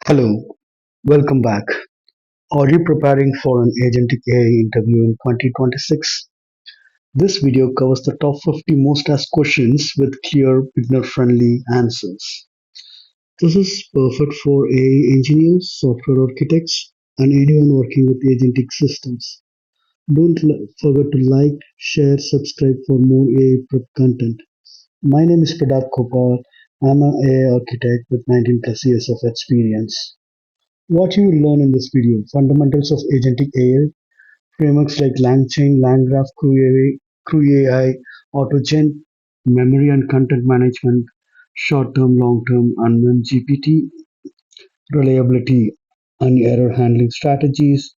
Hello, welcome back. Are you preparing for an Agentic AI interview in 2026? This video covers the top 50 most asked questions with clear, beginner friendly answers. This is perfect for AI engineers, software architects, and anyone working with agentic systems. Don't forget to like, share, subscribe for more AI prep content. My name is Pradap Gopal. I'm an AI architect with 19 plus years of experience. What you will learn in this video: fundamentals of agentic AI, frameworks like LangChain, LangGraph, CrewAI, AutoGen, memory and content management, short-term, long-term, and MemGPT, reliability and error handling strategies,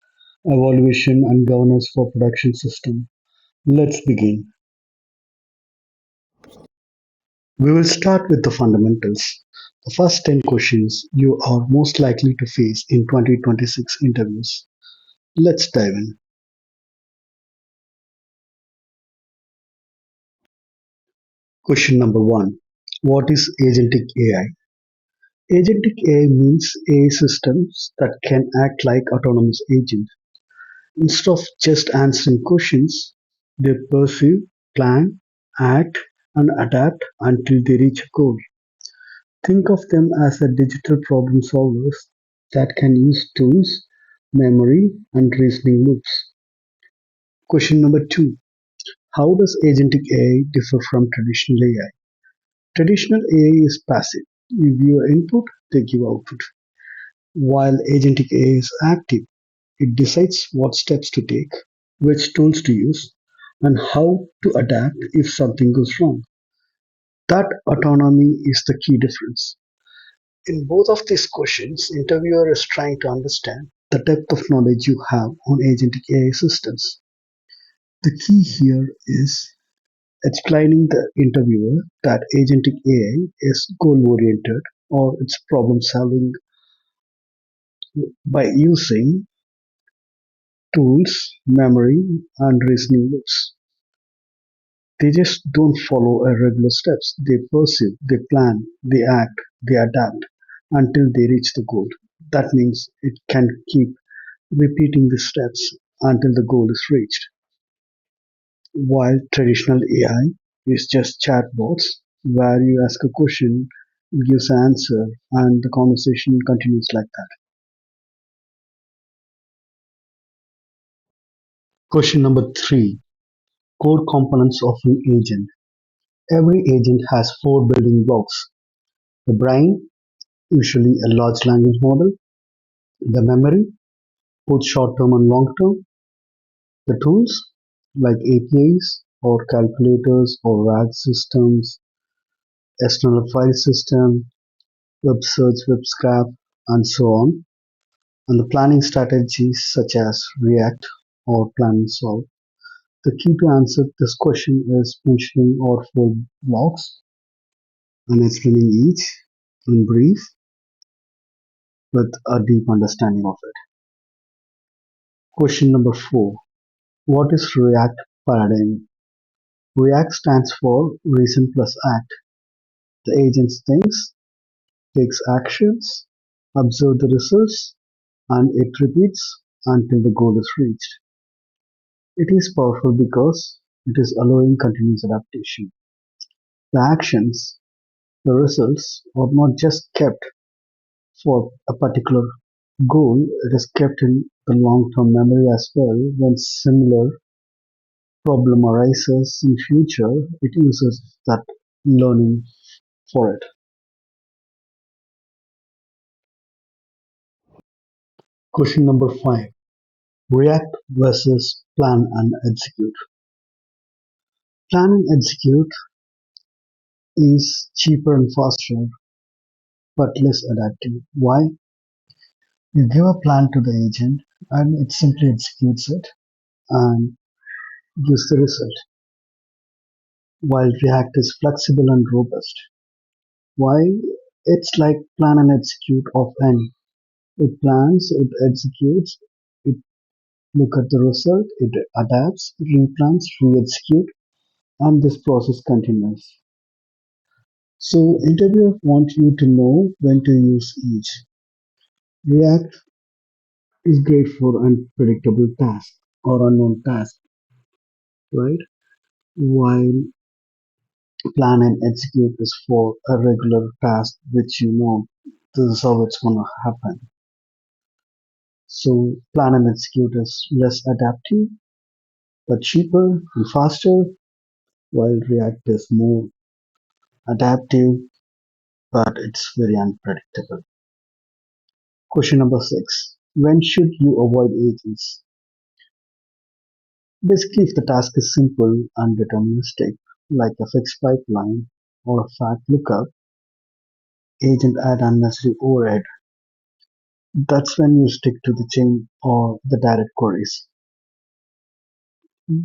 evaluation and governance for production system. Let's begin. We will start with the fundamentals. The first 10 questions you are most likely to face in 2026 interviews. Let's dive in. Question number one: what is agentic AI? Agentic AI means AI systems that can act like autonomous agents. Instead of just answering questions, they perceive, plan, act, and adapt until they reach a goal. Think of them as a digital problem solvers that can use tools, memory, and reasoning loops. Question number two: how does agentic AI differ from traditional AI? Traditional AI is passive. You give your input, they give output. While agentic AI is active, it decides what steps to take, which tools to use, and how to adapt if something goes wrong. That autonomy is the key difference. In both of these questions, interviewer is trying to understand the depth of knowledge you have on agentic AI systems. The key here is explaining the interviewer that agentic AI is goal oriented or it's problem solving by using tools, memory, and reasoning loops. They just don't follow a regular steps. They perceive, they plan, they act, they adapt until they reach the goal. That means it can keep repeating the steps until the goal is reached. While traditional AI is just chatbots where you ask a question, it gives an answer, and the conversation continues like that. Question number three: core components of an agent. Every agent has four building blocks: the brain, usually a large language model; the memory, both short term and long term; the tools, like APIs or calculators or RAG systems, external file system, web search, web scrap, and so on; and the planning strategies such as React or Plan and Solve. The key to answer this question is mentioning our four blocks and explaining each in brief with a deep understanding of it. Question number four: what is React paradigm? React stands for reason plus act. The agent thinks, takes actions, observes the results, and it repeats until the goal is reached. It is powerful because it is allowing continuous adaptation. The actions, the results, are not just kept for a particular goal, it is kept in the long-term memory as well. When similar problem arises in future, it uses that learning for it. Question number five: react versus plan and execute. Plan and execute is cheaper and faster, but less adaptive. Why? You give a plan to the agent and it simply executes it and gives the result. While React is flexible and robust. Why? It's like plan and execute of N. It plans, it executes, it look at the result, it adapts, replans, re-execute, and this process continues. So interviewers want you to know when to use each. React is great for unpredictable tasks or unknown tasks, right? While plan and execute is for a regular task which you know this is how it's gonna happen. So plan and execute is less adaptive but cheaper and faster, while React is more adaptive but it's very unpredictable. Question number 6. When should you avoid agents? Basically, if the task is simple and deterministic, like a fixed pipeline or a fact lookup, agent add unnecessary overhead. That's when you stick to the chain or the direct queries.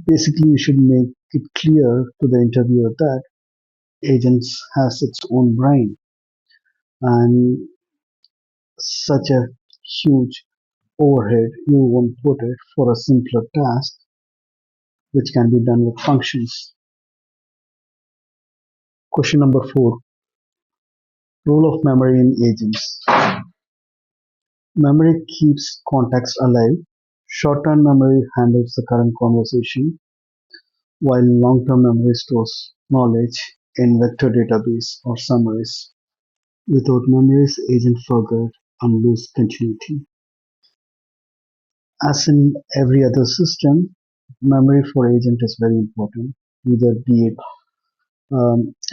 Basically, you should make it clear to the interviewer that agents has its own brain and such a huge overhead you won't put it for a simpler task which can be done with functions. Question number 4. Role of memory in agents. Memory keeps context alive. Short-term memory handles the current conversation, while long-term memory stores knowledge in vector database or summaries. Without memories, agents forget and lose continuity. As in every other system, memory for agent is very important, either be it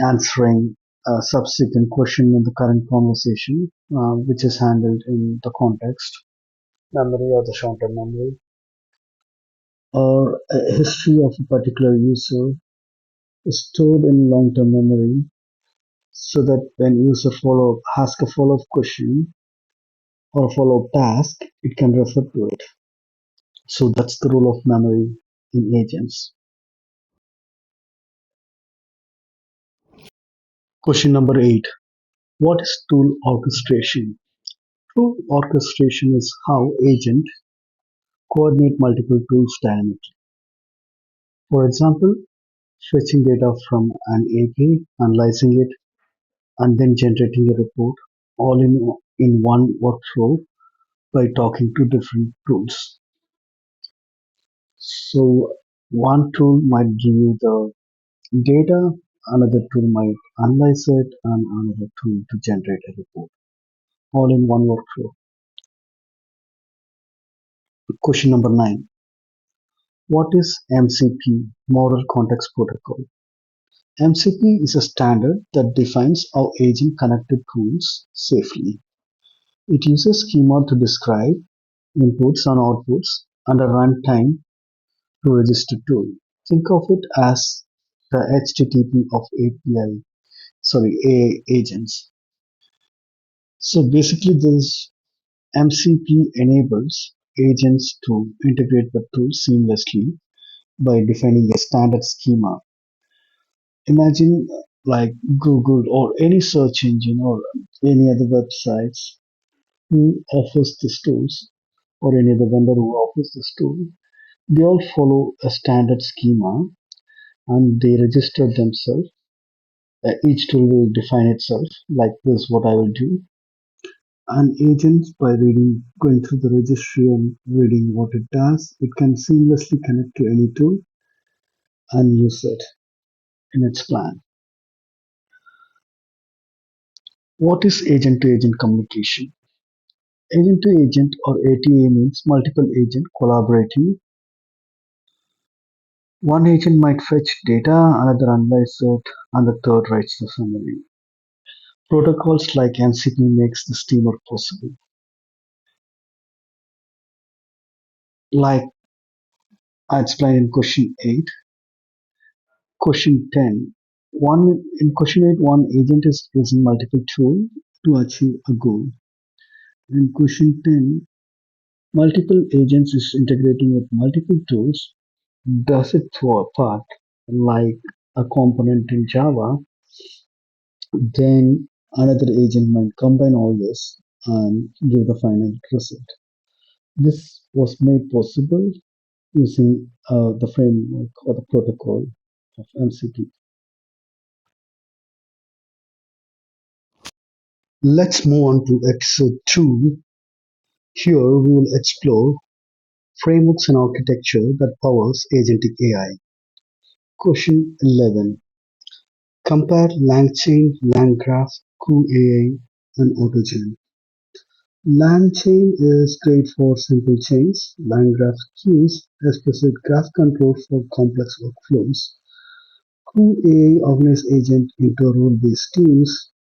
answering a subsequent question in the current conversation, which is handled in the context memory or the short-term memory, or a history of a particular user is stored in long-term memory so that when user follow ask a follow-up question or a follow-up task, it can refer to it. So that's the role of memory in agents. Question number 8. What is tool orchestration? Tool orchestration is how agent coordinate multiple tools dynamically. For example, fetching data from an API, analyzing it, and then generating a report all in one workflow by talking to different tools. So one tool might give you the data, another tool might analyze it, and another tool to generate a report all in one workflow. Question number 9. What is MCP, Model Context Protocol? MCP is a standard that defines how agent connect to tools safely. It uses schema to describe inputs and outputs and a runtime to register tool. Think of it as the HTTP of API, sorry, AI agents. So basically, this MCP enables agents to integrate with tools seamlessly by defining a standard schema. Imagine like Google or any search engine or any other websites who offers these tools or any other vendor who offers this tool. They all follow a standard schema and they register themselves. Each tool will define itself like this what I will do. And agents by going through the registry and reading what it does, it can seamlessly connect to any tool and use it in its plan. What is agent to agent communication? Agent to agent or ATA means multiple agents collaborating. One agent might fetch data, another analyze it, and the third writes the summary. Protocols like MCP makes this teamwork possible. Like I explained in question 8, question 10. In question 8, one agent is using multiple tools to achieve a goal. In question 10, multiple agents is integrating with multiple tools. Does it throw a part like a component in Java? Then another agent might combine all this and give the final result. This was made possible using the framework or the protocol of MCP. Let's move on to episode 2, Here we will explore frameworks and architecture that powers agentic AI. Question 11. Compare LangChain, LangGraph, CrewAI, and AutoGen. LangChain is great for simple chains. LangGraph gives explicit graph control for complex workflows. CrewAI organizes agents into role-based teams,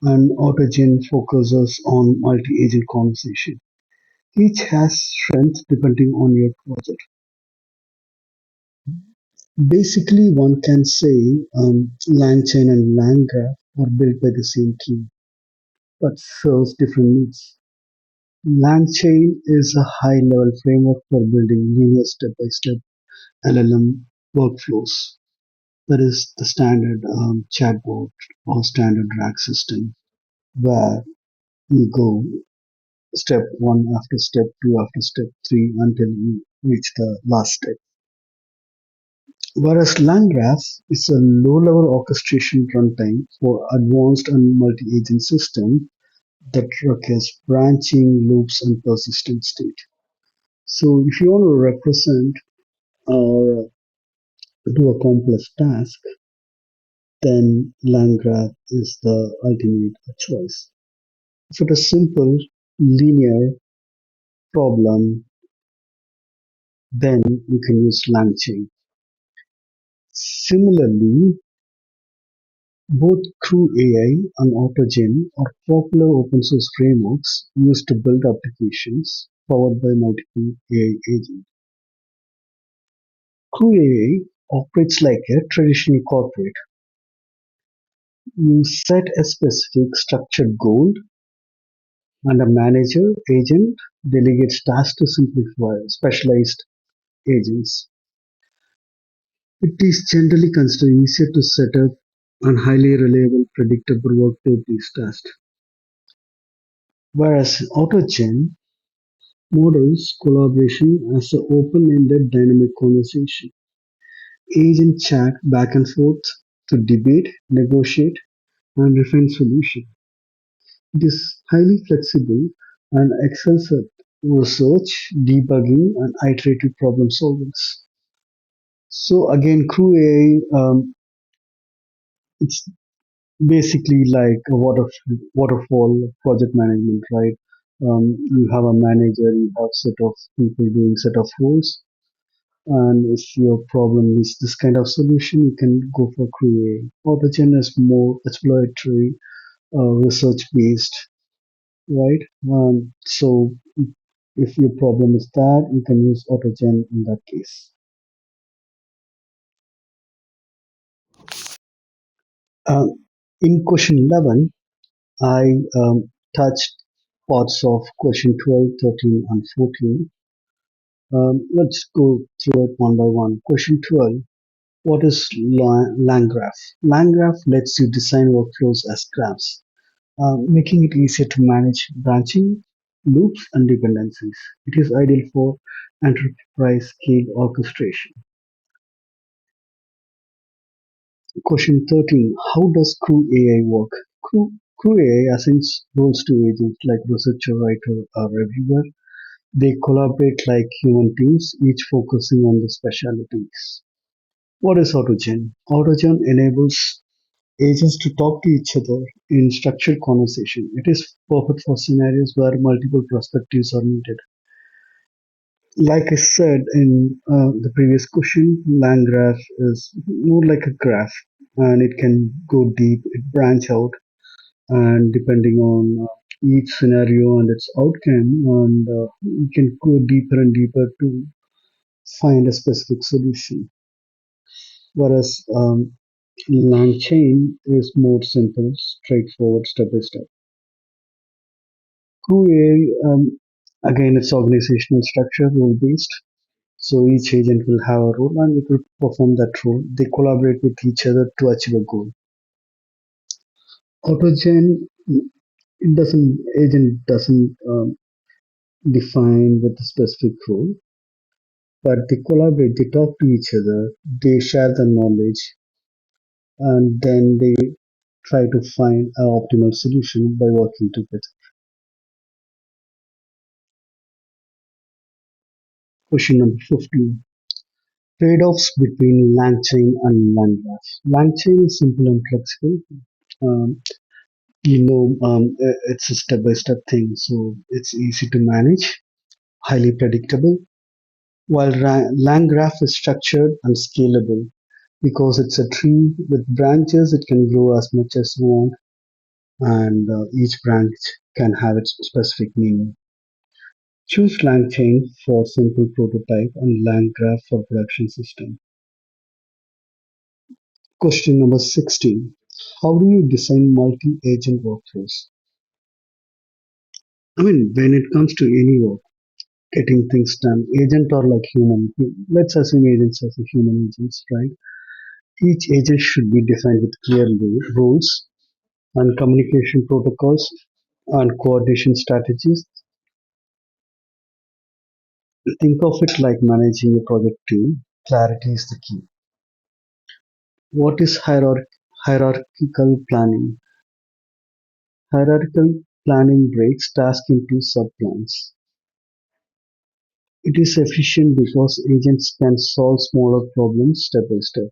and AutoGen focuses on multi-agent conversation. Each has strengths depending on your project. Basically, one can say LangChain and LangGraph are built by the same team, but serves different needs. LangChain is a high-level framework for building linear step-by-step LLM workflows. That is the standard chatbot or standard RAG system, where you go step one after step two after step three until you reach the last step. Whereas LangGraph is a low-level orchestration runtime for advanced and multi-agent system that requires branching, loops, and persistent state. So if you want to represent or do a complex task, then LangGraph is the ultimate choice. If it is simple, linear problem, then you can use LangChain. Similarly, both CrewAI and AutoGen are popular open source frameworks used to build applications powered by multiple AI agents. CrewAI operates like a traditional corporate. You set a specific structured goal, and a manager agent delegates tasks to simplify specialized agents. It is generally considered easier to set up and highly reliable, predictable workload-based tasks. Whereas AutoGen models collaboration as an open-ended dynamic conversation. Agents chat back and forth to debate, negotiate, and refine solutions. It is highly flexible and excels at research, debugging, and iterative problem solving. So again, CrewAI, it's basically like a waterfall project management, right? You have a manager, you have set of people doing set of roles, and if your problem is this kind of solution, you can go for CrewAI. AutoGen is more exploratory, research based, right? So if your problem is that, you can use AutoGen in that case. Um, in question 11, I touched parts of question 12, 13, and 14. Let's go through it one by one. Question 12. What is LangGraph? LangGraph lets you design workflows as graphs, making it easier to manage branching, loops, and dependencies. It is ideal for enterprise scale orchestration. Question 13. How does CrewAI work? CrewAI assigns roles to agents like researcher, writer, or reviewer. They collaborate like human teams, each focusing on the specialties. What is AutoGen? AutoGen enables agents to talk to each other in structured conversation. It is perfect for scenarios where multiple perspectives are needed. Like I said in the previous question, LangGraph is more like a graph, and it can go deep, it branch out, and depending on each scenario and its outcome, and you can go deeper and deeper to find a specific solution. Whereas LangChain is more simple, straightforward, step by step. QA, again, it's organizational structure, role based. So each agent will have a role and it will perform that role. They collaborate with each other to achieve a goal. AutoGen, it doesn't agent doesn't define with a specific role, but they collaborate. They talk to each other. They share the knowledge, and then they try to find an optimal solution by working together. Question number 15. Trade-offs between LangChain and LangGraph. LangChain is simple and flexible. Um, it's a step-by-step thing, so it's easy to manage, highly predictable. While LangGraph is structured and scalable because it's a tree with branches, it can grow as much as you want, and each branch can have its specific meaning. Choose LangChain for simple prototype and LangGraph for production system. Question number 16. How do you design multi-agent workflows? When it comes to any work, getting things done, agent are like human. Let's assume agents as a human agents, right? Each agent should be defined with clear rules and communication protocols and coordination strategies. Think of it like managing a project team. Clarity is the key. What is hierarchical planning? Hierarchical planning breaks tasks into subplans. It is efficient because agents can solve smaller problems step by step.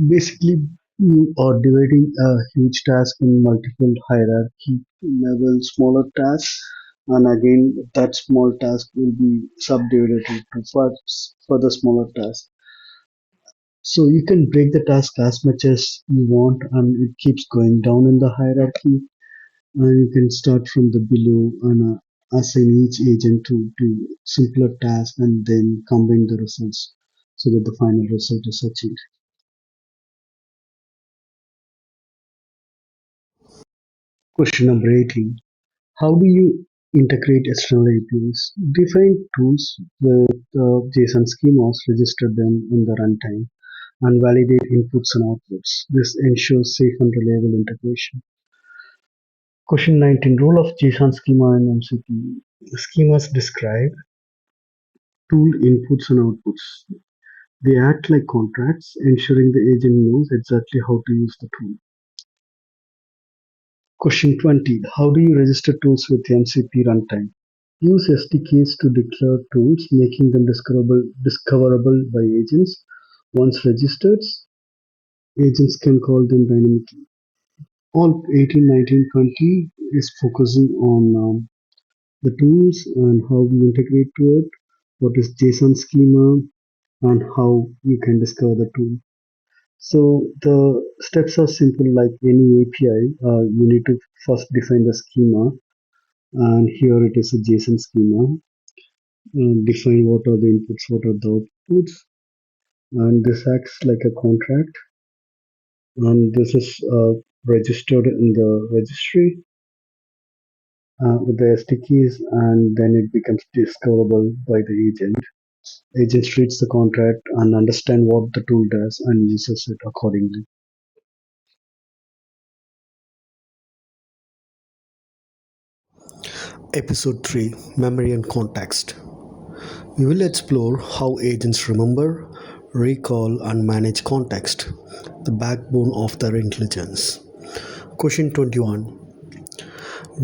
Basically, you are dividing a huge task in multiple hierarchy level smaller tasks, and again that small task will be subdivided into further smaller tasks. So you can break the task as much as you want, and it keeps going down in the hierarchy. And you can start from the below and assign each agent to do simpler tasks and then combine the results so that the final result is achieved. Question number 18. How do you integrate external APIs? Define tools with JSON schemas, register them in the runtime, and validate inputs and outputs. This ensures safe and reliable integration. Question 19. Role of JSON schema in MCP. Schemas describe tool inputs and outputs. They act like contracts, ensuring the agent knows exactly how to use the tool. Question 20. How do you register tools with MCP runtime? Use SDKs to declare tools, making them discoverable by agents. Once registered, agents can call them dynamically. All 18, 19, 20 is focusing on the tools and how we integrate to it, what is JSON schema, and how you can discover the tool. So the steps are simple like any API. You need to first define the schema, and here it is a JSON schema. Define what are the inputs, what are the outputs, and this acts like a contract. And this is registered in the registry with the SDKs, and then it becomes discoverable by the agent. Agent reads the contract and understand what the tool does and uses it accordingly. Episode 3, Memory and Context. We will explore how agents remember, recall, and manage context, the backbone of their intelligence. Question 21.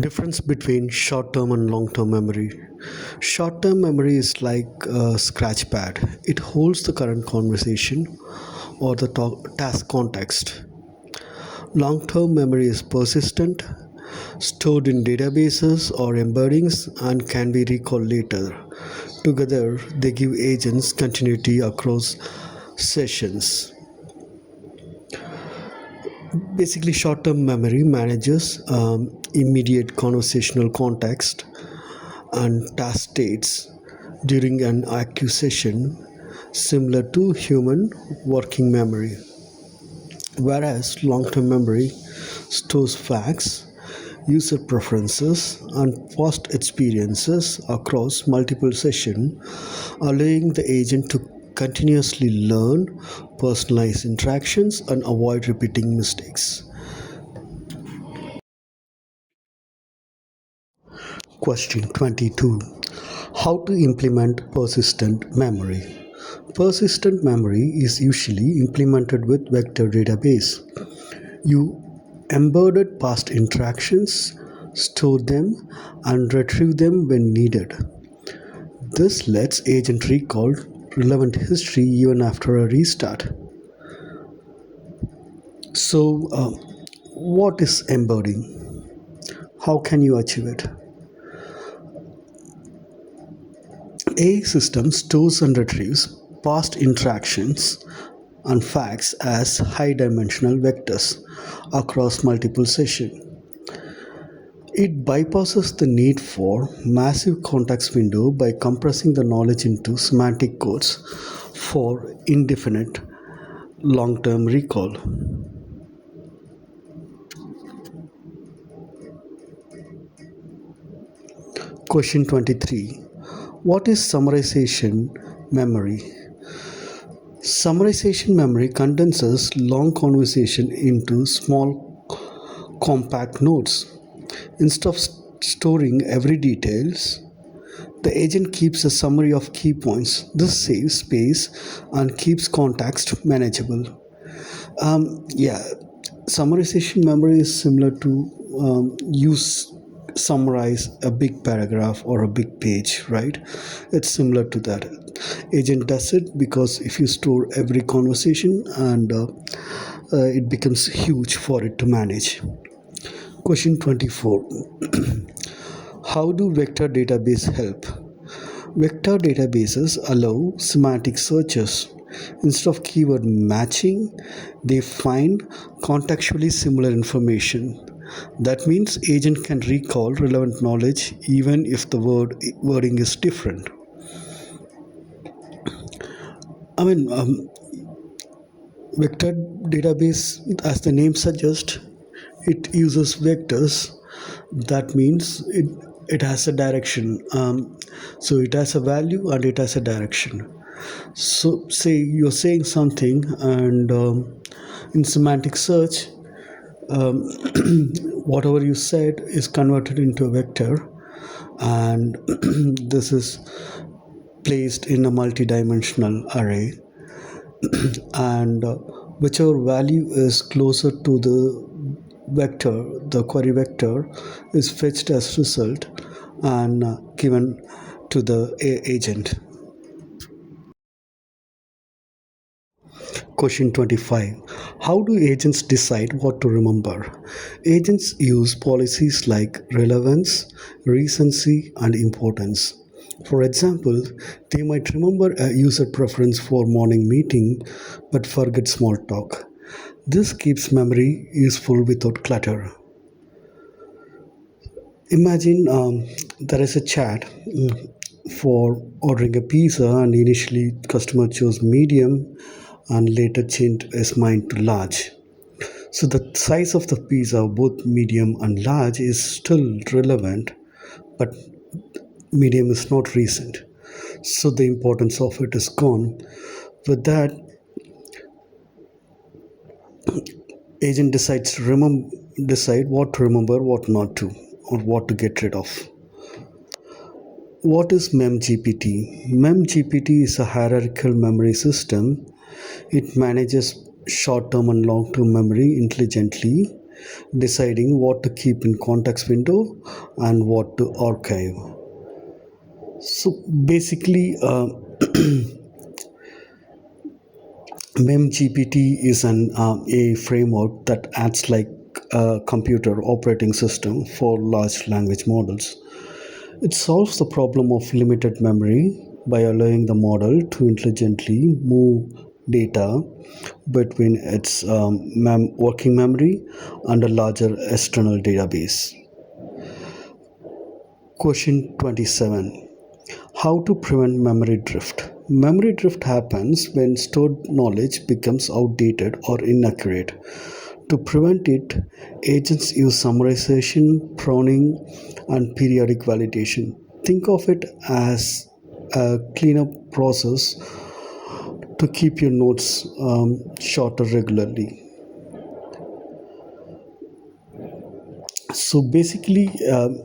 Difference between short term and long term memory. Short term memory is like a scratch pad, it holds the current conversation or the task context. Long term memory is persistent, stored in databases or embeddings, and can be recalled later. Together, they give agents continuity across sessions. Basically, short term memory manages immediate conversational context and task states during an active session, similar to human working memory. Whereas long term memory stores facts, user preferences, and past experiences across multiple sessions, allowing the agent to continuously learn, personalize interactions, and avoid repeating mistakes. Question 22. How to implement persistent memory? Persistent memory is usually implemented with vector database. You embedded past interactions, store them, and retrieve them when needed. This lets agent recall relevant history even after a restart. So, what is embedding? How can you achieve it? AI system stores and retrieves past interactions and facts as high dimensional vectors across multiple sessions. It bypasses the need for massive context window by compressing the knowledge into semantic codes for indefinite long-term recall. Question 23. What is summarization memory? Summarization memory condenses long conversation into small compact notes. Instead of storing every details, the agent keeps a summary of key points. This saves space and keeps context manageable. Yeah, summarization memory is similar to summarize a big paragraph or a big page, right? It's similar to that. Agent does it because if you store every conversation and it becomes huge for it to manage. Question 24. How do vector database help? Vector databases allow semantic searches. Instead of keyword matching, they find contextually similar information. That means agent can recall relevant knowledge even if the wording is different. I mean, vector database, as the name suggests, it uses vectors. That means it has a direction. So it has a value and it has a direction. So, say you're saying something, and in semantic search, whatever you said is converted into a vector, and this is placed in a multi-dimensional array, and whichever value is closer to vector, the query vector, is fetched as result and given to the agent. Question 25. How do agents decide what to remember? Agents use policies like relevance, recency, and importance. For example, they might remember a user preference for morning meeting but forget small talk. This keeps memory useful without clutter. Imagine there is a chat for ordering a pizza, and initially customer chose medium and later changed his mind to large. So the size of the pizza, both medium and large, is still relevant, but medium is not recent. So the importance of it is gone. With that, agent decides to decide what to remember, what not to, or what to get rid of. What is MemGPT? MemGPT is a hierarchical memory system. It manages short term and long term memory intelligently, deciding what to keep in context window and what to archive. So basically, MemGPT is an a framework that acts like a computer operating system for large language models. It solves the problem of limited memory by allowing the model to intelligently move data between its working memory and a larger external database. Question 27. How to prevent memory drift? Memory drift happens when stored knowledge becomes outdated or inaccurate. To prevent it, agents use summarization, pruning, and periodic validation. Think of it as a cleanup process to keep your notes shorter regularly. So basically,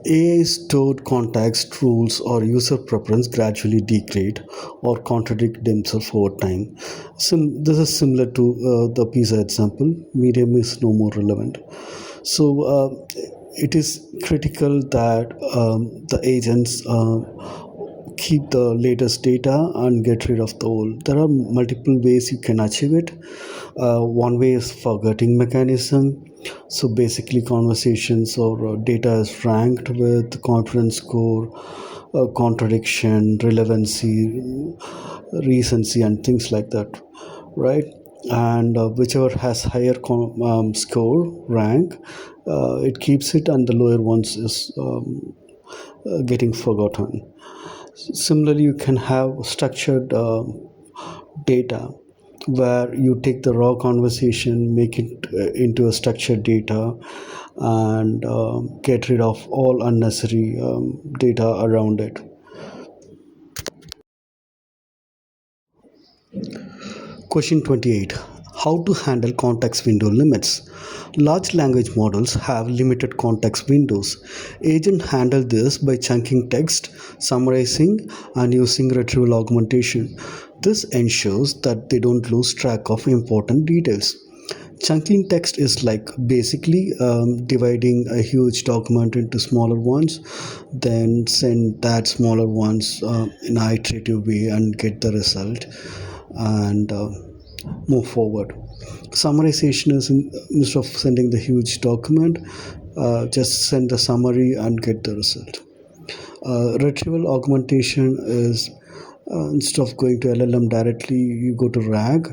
AI stored context, rules, or user preference gradually degrade or contradict themselves over time. This is similar to the pizza example. Medium is no more relevant. So it is critical that the agents keep the latest data and get rid of the old. There are multiple ways you can achieve it. One way is forgetting mechanism. So basically, conversations or data is ranked with confidence score, contradiction, relevancy, recency, and things like that, right? And whichever has higher score rank, it keeps it, and the lower ones is getting forgotten. Similarly, you can have structured data where you take the raw conversation, make it into a structured data, and get rid of all unnecessary data around it. Question 28. How to handle context window limits? Large language models have limited context windows. Agents handle this by chunking text, summarizing, and using retrieval augmentation. This ensures that they don't lose track of important details. Chunking text is like basically dividing a huge document into smaller ones, then send that smaller ones in an iterative way and get the result, and move forward. Summarization is instead of sending the huge document, just send the summary and get the result. Retrieval augmentation is instead of going to LLM directly, you go to RAG,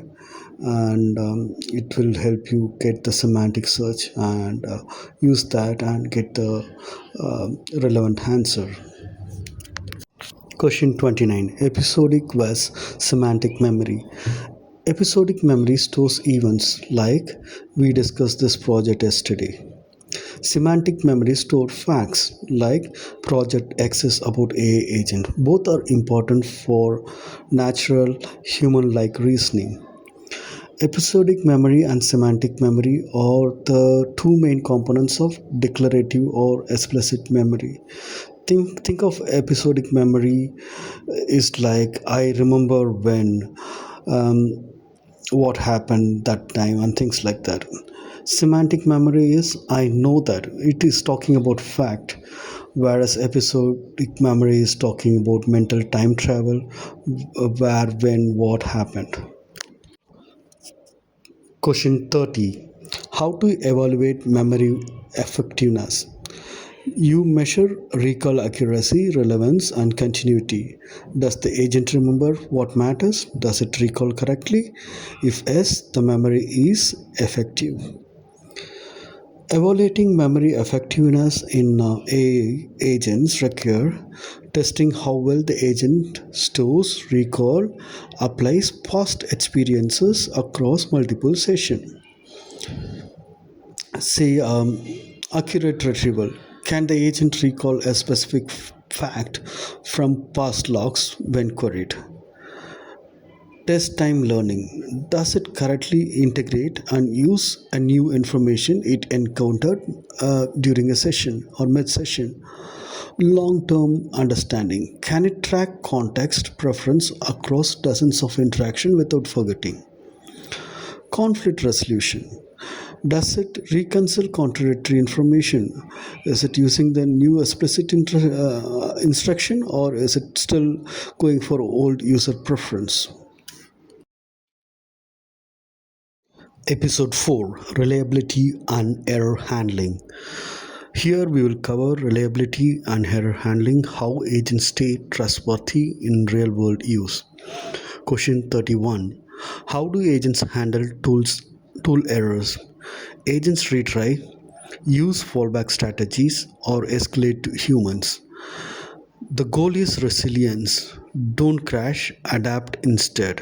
and it will help you get the semantic search and use that and get the relevant answer. Question 29. Episodic vs semantic memory. Episodic memory stores events like we discussed this project yesterday. Semantic memory stores facts like project X is about AI agent. Both are important for natural human like reasoning. Episodic memory and semantic memory are the two main components of declarative or explicit memory. Think of episodic memory is like I remember when, what happened that time, and things like that. Semantic memory is I know that it is talking about fact, whereas episodic memory is talking about mental time travel, where, when, what happened. Question 30. How to evaluate memory effectiveness? You measure recall accuracy, relevance, and continuity. Does the agent remember what matters? Does it recall correctly? If yes, the memory is effective. Evaluating memory effectiveness in AI agents require testing how well the agent stores, recall, applies past experiences across multiple sessions. Say, accurate retrieval. Can the agent recall a specific fact from past logs when queried? Test time learning. Does it correctly integrate and use a new information it encountered during a session or mid session? Long term understanding. Can it track context preference across dozens of interaction without forgetting? Conflict resolution. Does it reconcile contradictory information? Is it using the new explicit instruction, or is it still going for old user preference? Episode 4. Reliability and Error Handling. Here we will cover reliability and error handling, how agents stay trustworthy in real world use. Question 31. How do agents handle tool errors? Agents retry, use fallback strategies, or escalate to humans. The goal is resilience. Don't crash, adapt instead.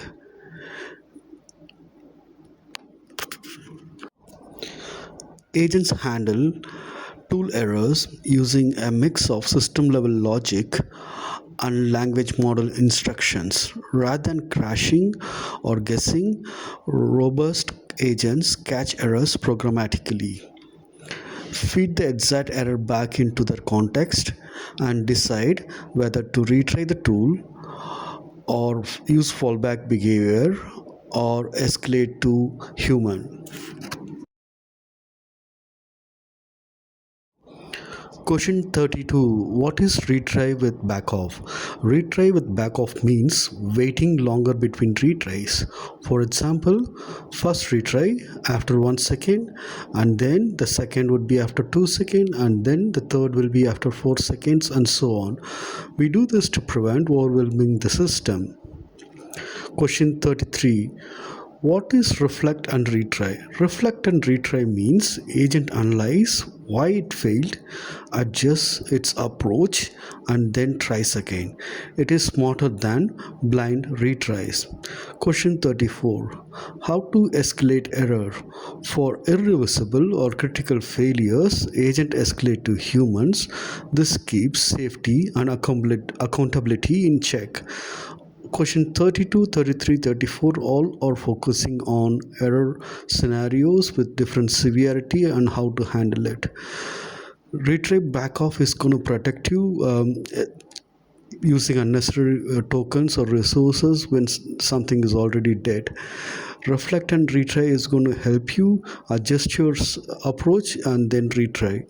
Agents handle tool errors using a mix of system level logic and language model instructions. Rather than crashing or guessing, robust agents catch errors programmatically, feed the exact error back into their context, and decide whether to retry the tool or use fallback behavior or escalate to human. Question 32. What is retry with backoff? Retry with backoff means waiting longer between retries. For example, first retry after 1 second, and then the second would be after 2 seconds, and then the third will be after 4 seconds, and so on. We do this to prevent overwhelming the system. Question 33. What is reflect and retry? Reflect and retry means agent analyze why it failed, adjusts its approach, and then tries again. It is smarter than blind retries. Question 34. How to escalate error? For irreversible or critical failures, agent escalate to humans. This keeps safety and accountability in check. Question 32, 33, 34 all are focusing on error scenarios with different severity and how to handle it. Retrieve backoff is going to protect you using unnecessary tokens or resources when something is already dead. Reflect and retry is going to help you adjust your approach and then retry.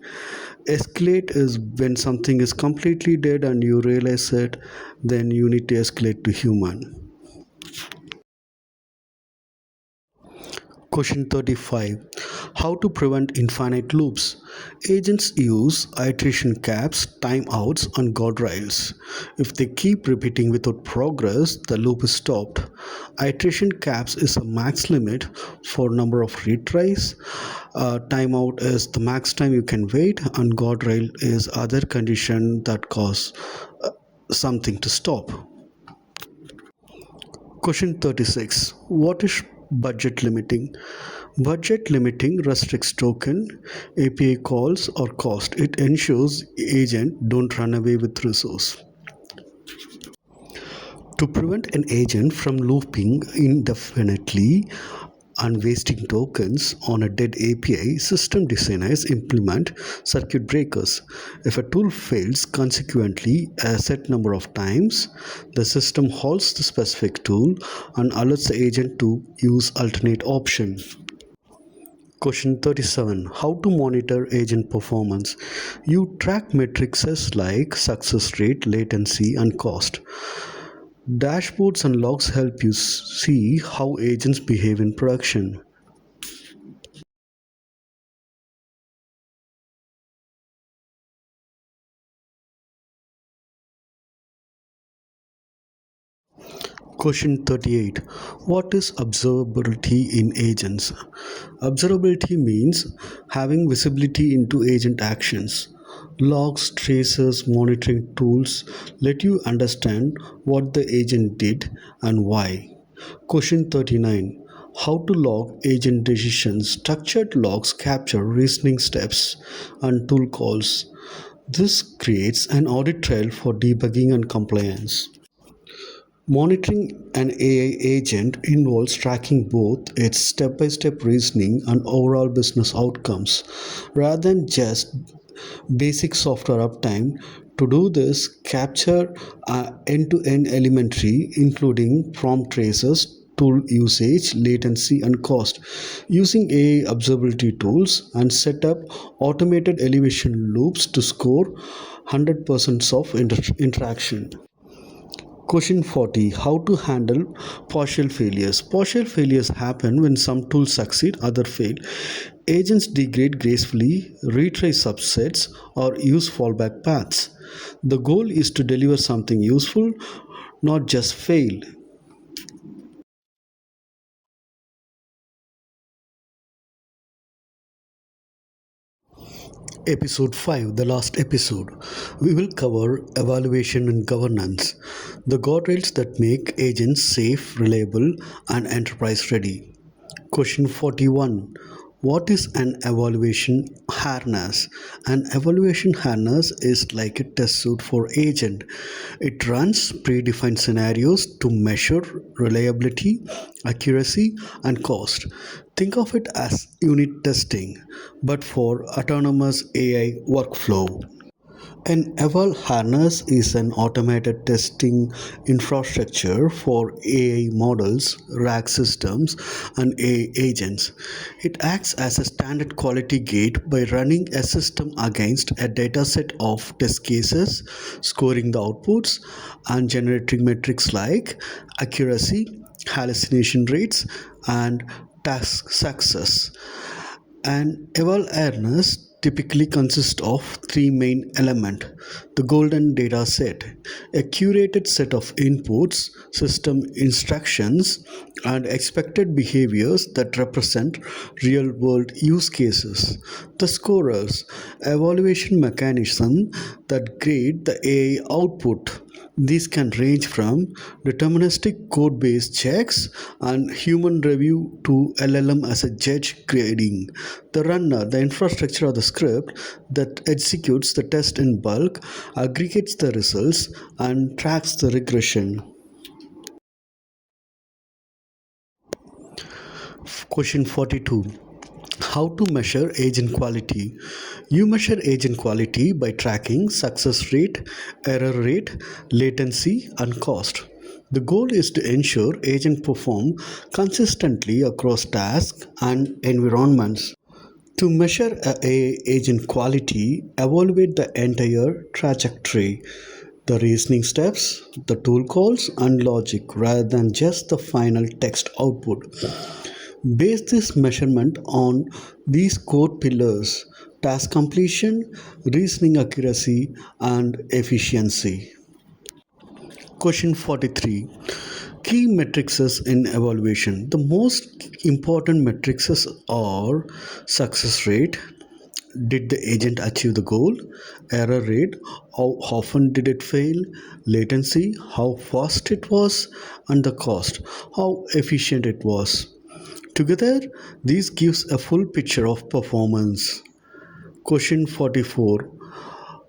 Escalate is when something is completely dead and you realize it, then you need to escalate to human. Question 35. How to prevent infinite loops? Agents use iteration caps, timeouts, and guardrails. If they keep repeating without progress, the loop is stopped. Iteration caps is a max limit for number of retries. Timeout is the max time you can wait, and guardrail is other condition that cause something to stop. Question 36. What is budget limiting? Budget limiting restricts token, API calls or cost. It ensures agent don't run away with resource. To prevent an agent from looping indefinitely and wasting tokens on a dead API, system designers implement circuit breakers. If a tool fails consequently a set number of times, the system halts the specific tool and alerts the agent to use alternate option. Question 37. How to monitor agent performance? You track metrics like success rate, latency, and cost. Dashboards and logs help you see how agents behave in production. Question 38. What is observability in agents? Observability means having visibility into agent actions. Logs, traces, monitoring tools let you understand what the agent did and why. Question 39. How to log agent decisions? Structured logs capture reasoning steps and tool calls. This creates an audit trail for debugging and compliance. Monitoring an AI agent involves tracking both its step by step reasoning and overall business outcomes rather than just basic software uptime. To do this, capture end to end elementary, including prompt traces, tool usage, latency, and cost. Using AI observability tools and set up automated elevation loops to score 100% of interaction. Question 40. How to handle partial failures? Partial failures happen when some tools succeed, others fail. Agents degrade gracefully, retry subsets, or use fallback paths. The goal is to deliver something useful, not just fail. Episode 5, the last episode, we will cover evaluation and governance, the guardrails that make agents safe, reliable, and enterprise ready. Question 41. What is an evaluation harness? An evaluation harness is like a test suite for agent. It runs predefined scenarios to measure reliability, accuracy, and cost. Think of it as unit testing, but for autonomous AI workflow. An eval harness is an automated testing infrastructure for AI models, RAG systems, and AI agents. It acts as a standard quality gate by running a system against a dataset of test cases, scoring the outputs, and generating metrics like accuracy, hallucination rates, and task success. An eval awareness typically consists of three main elements: the golden data set, a curated set of inputs, system instructions, and expected behaviors that represent real world use cases; the scorers, evaluation mechanism that grade the AI output. These can range from deterministic code based checks and human review to LLM as a judge grading. The runner, the infrastructure or the script that executes the test in bulk, aggregates the results, and tracks the regression. Question 42. How to measure agent quality? You measure agent quality by tracking success rate, error rate, latency, and cost. The goal is to ensure agents perform consistently across tasks and environments. To measure a agent quality, evaluate the entire trajectory, the reasoning steps, the tool calls, and logic rather than just the final text output. Base this measurement on these core pillars: task completion, reasoning accuracy, and efficiency. Question 43. Key metrics in evaluation. The most important metrics are success rate. Did the agent achieve the goal? Error rate. How often did it fail? Latency. How fast it was? And the cost. How efficient it was. Together, this gives a full picture of performance. Question 44.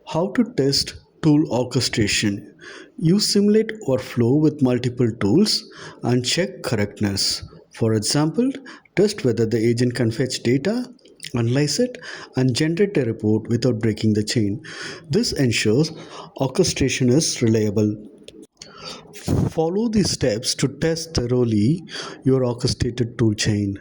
How to test tool orchestration? You simulate workflow with multiple tools and check correctness. For example, test whether the agent can fetch data, analyze it, and generate a report without breaking the chain. This ensures orchestration is reliable. Follow these steps to test thoroughly your orchestrated tool chain.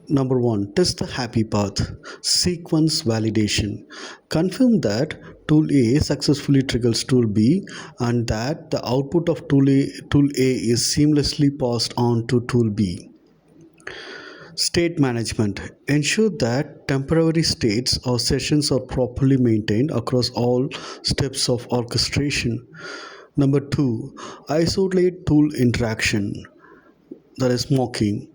Number one, test the happy path. Sequence validation. Confirm that tool A successfully triggers tool B and that the output of tool A is seamlessly passed on to tool B. State management. Ensure that temporary states or sessions are properly maintained across all steps of orchestration. Number two, isolate tool interaction, that is mocking.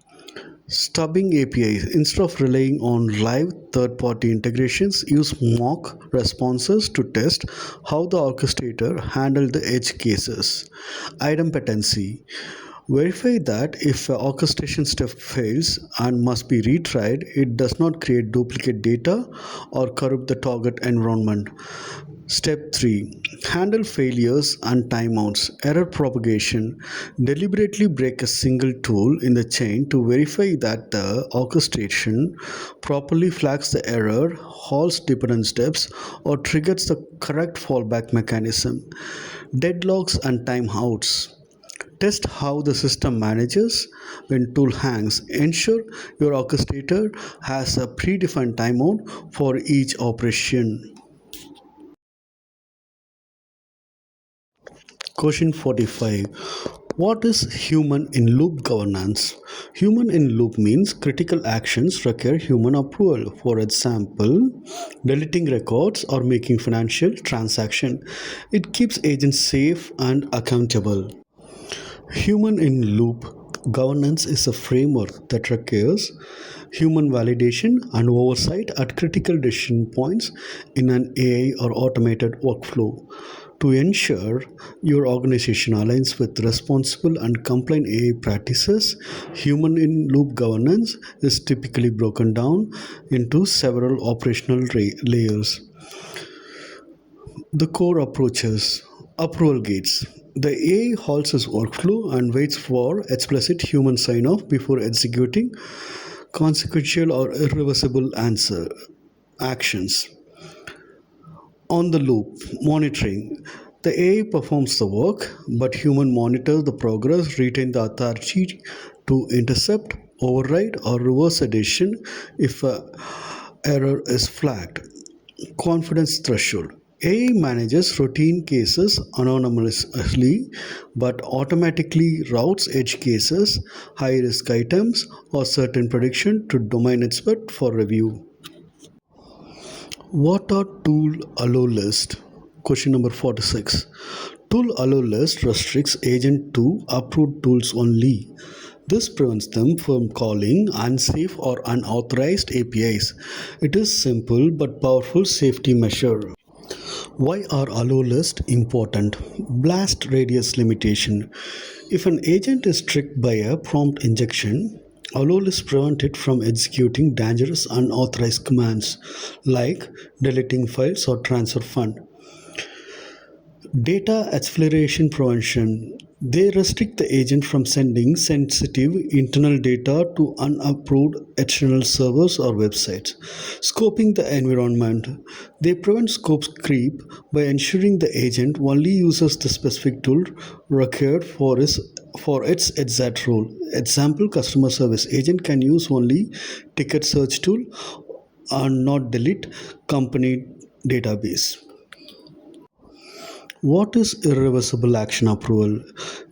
Stubbing APIs. Instead of relying on live third party integrations, use mock responses to test how the orchestrator handled the edge cases. Idempotency. Verify that if an orchestration step fails and must be retried, it does not create duplicate data or corrupt the target environment. Step 3. Handle failures and timeouts. Error propagation. Deliberately break a single tool in the chain to verify that the orchestration properly flags the error, halts dependent steps, or triggers the correct fallback mechanism. Deadlocks and timeouts. Test how the system manages when tool hangs. Ensure your orchestrator has a predefined timeout for each operation. Question 45. What is human in loop governance? Human in loop means critical actions require human approval. For example, deleting records or making financial transaction. It keeps agents safe and accountable. Human in loop governance is a framework that requires human validation and oversight at critical decision points in an AI or automated workflow. To ensure your organization aligns with responsible and compliant AI practices, human in loop governance is typically broken down into several operational layers. The core approaches. Approval gates. The AI halts its workflow and waits for explicit human sign off before executing consequential or irreversible actions. On the loop monitoring. The AI performs the work, but human monitors the progress, retain the authority to intercept, override, or reverse a decision if a error is flagged. Confidence threshold. AI manages routine cases anonymously but automatically routes edge cases, high risk items, or certain prediction to domain expert for review. What are tool allow list? Question number 46. Tool allow list restricts agent to approved tools only. This prevents them from calling unsafe or unauthorized APIs. It is simple but powerful safety measure. Why are allow lists important? Blast radius limitation. If an agent is tricked by a prompt injection, allow lists prevent it from executing dangerous unauthorized commands like deleting files or transfer fund. Data acceleration prevention. They restrict the agent from sending sensitive internal data to unapproved external servers or websites. Scoping the environment. They prevent scope creep by ensuring the agent only uses the specific tool required for its exact role. Example, customer service agent can use only ticket search tool and not delete company database. What is irreversible action approval?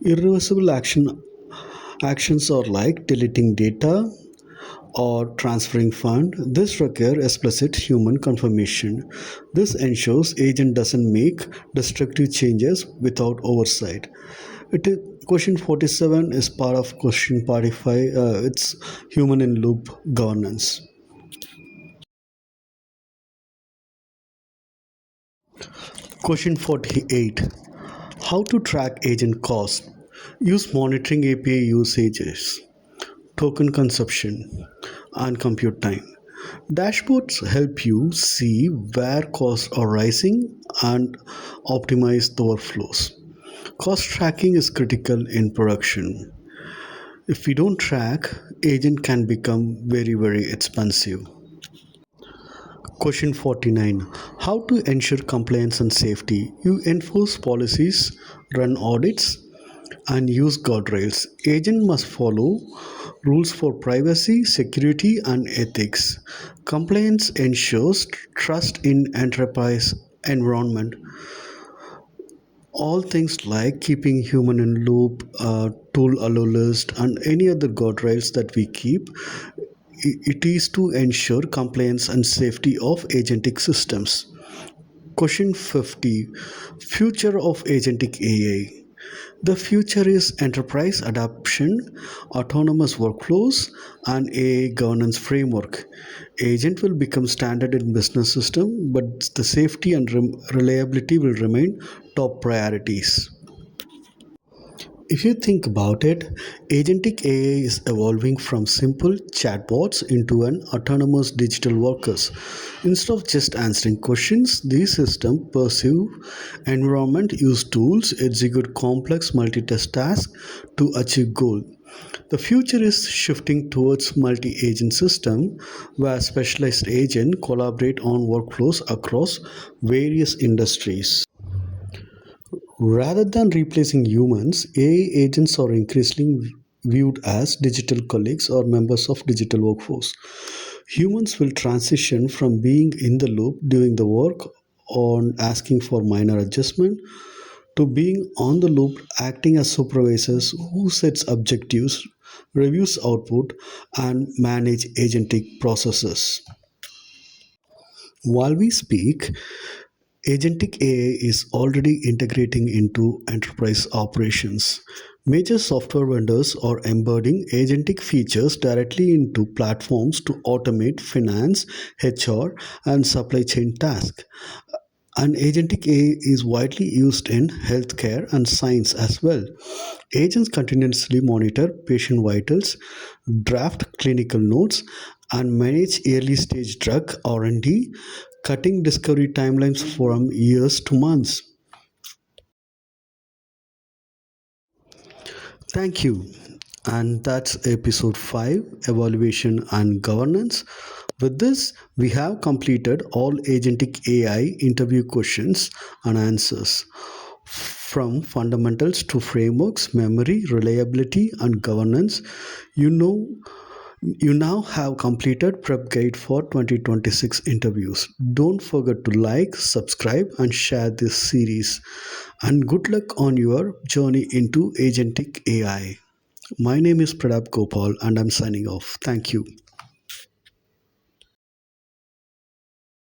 Irreversible actions are like deleting data or transferring fund. This require explicit human confirmation. This ensures agent doesn't make destructive changes without oversight. It is, question 47 is part of question 45. It's human in loop governance. Question 48. How to track agent cost? Use monitoring API usages, token consumption, and compute time. Dashboards help you see where costs are rising and optimize the workflows. Cost tracking is critical in production. If we don't track, agent can become very expensive. Question 49. How to ensure compliance and safety? You enforce policies, run audits, and use guardrails. Agent must follow rules for privacy, security, and ethics. Compliance ensures trust in enterprise environment. All things like keeping human in loop, tool allow list, and any other guardrails that we keep, it is to ensure compliance and safety of agentic systems. Question 50. Future of agentic AI. The future is enterprise adoption, autonomous workflows, and AI governance framework. Agent will become standard in business system, but the safety and reliability will remain top priorities. If you think about it, agentic AI is evolving from simple chatbots into an autonomous digital workers. Instead of just answering questions, these systems perceive environment, use tools, execute complex multitask tasks to achieve goal. The future is shifting towards multi-agent system where specialized agents collaborate on workflows across various industries. Rather than replacing humans, AI agents are increasingly viewed as digital colleagues or members of digital workforce. Humans will transition from being in the loop doing the work on asking for minor adjustment to being on the loop acting as supervisors who sets objectives, reviews output, and manage agentic processes. While we speak, Agentic AI is already integrating into enterprise operations. Major software vendors are embedding agentic features directly into platforms to automate finance, HR, and supply chain tasks. And agentic AI is widely used in healthcare and science as well. Agents continuously monitor patient vitals, draft clinical notes, and manage early stage drug R&D, cutting discovery timelines from years to months. Thank you. And that's episode 5, Evaluation and Governance. With this, we have completed all Agentic AI interview questions and answers. From fundamentals to frameworks, memory, reliability, and governance, you know you now have completed prep guide for 2026 interviews. Don't forget to like, subscribe, and share this series. And good luck on your journey into Agentic AI. My name is Pradap Gopal and I'm signing off. Thank you.